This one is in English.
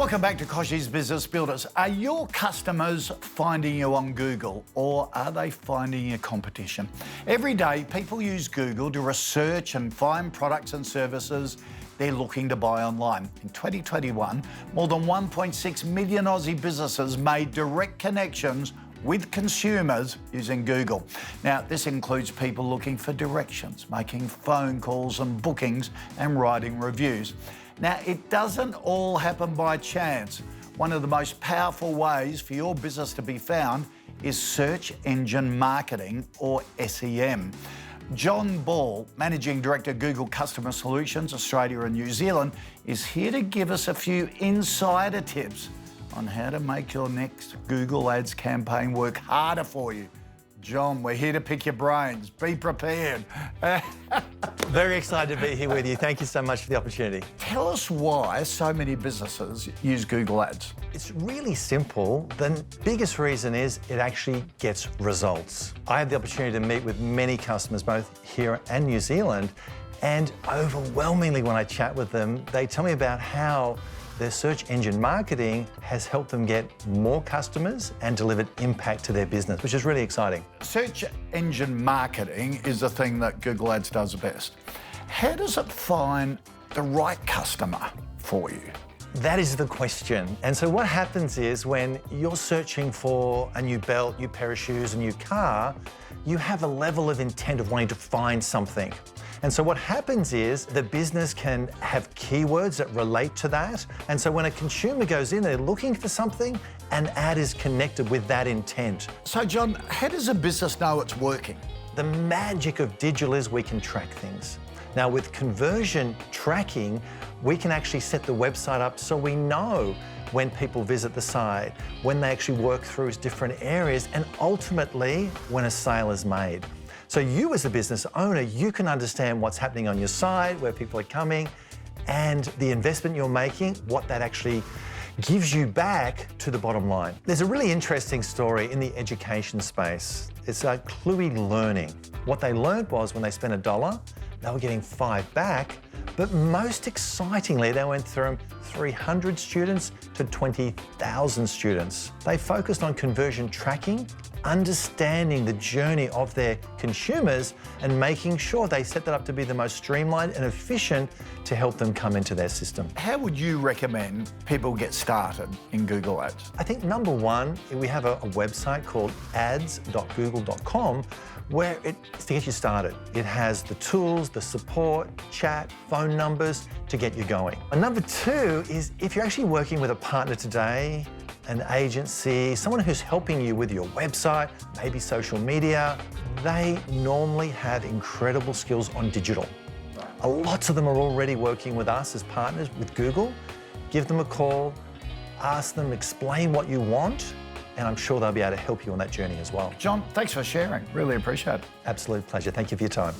Welcome back to Kochie's Business Builders. Are your customers finding you on Google, or are they finding your competition? Every day, people use Google to research and find products and services they're looking to buy online. In 2021, more than 1.6 million Aussie businesses made direct connections with consumers using Google. Now, this includes people looking for directions, making phone calls and bookings, and writing reviews. Now, it doesn't all happen by chance. One of the most powerful ways for your business to be found is search engine marketing, or SEM. John Ball, Managing Director, Google Customer Solutions, Australia and New Zealand, is here to give us a few insider tips on how to make your next Google Ads campaign work harder for you. John, we're here to pick your brains. Be prepared. Very excited to be here with you. Thank you so much for the opportunity. Tell us why so many businesses use Google Ads. It's really simple. The biggest reason is it actually gets results. I had the opportunity to meet with many customers, both here and New Zealand, and overwhelmingly when I chat with them, they tell me about how their search engine marketing has helped them get more customers and delivered impact to their business, which is really exciting. Search engine marketing is the thing that Google Ads does best. How does it find the right customer for you? That is the question. And so what happens is when you're searching for a new belt, new pair of shoes, a new car, you have a level of intent of wanting to find something. And so what happens is the business can have keywords that relate to that. And so when a consumer goes in, they're looking for something, an ad is connected with that intent. So John, how does a business know it's working? The magic of digital is we can track things. Now with conversion tracking, we can actually set the website up so we know when people visit the site, when they actually work through different areas, and ultimately when a sale is made. So you as a business owner, you can understand what's happening on your site, where people are coming, and the investment you're making, what that actually gives you back to the bottom line. There's a really interesting story in the education space. It's like Cluey Learning. What they learned was when they spent $1, they were getting $5 back, but most excitingly, they went from 300 students to 20,000 students. They focused on conversion tracking, understanding the journey of their consumers and making sure they set that up to be the most streamlined and efficient to help them come into their system. How would you recommend people get started in Google Ads? I think number one, we have a website called ads.google.com where it's to get you started. It has the tools, the support, chat, phone numbers to get you going. And number two is if you're actually working with a partner today, an agency, someone who's helping you with your website, maybe social media, they normally have incredible skills on digital. Lots of them are already working with us as partners with Google. Give them a call, ask them, explain what you want, and I'm sure they'll be able to help you on that journey as well. John, thanks for sharing. Really appreciate it. Absolute pleasure. Thank you for your time.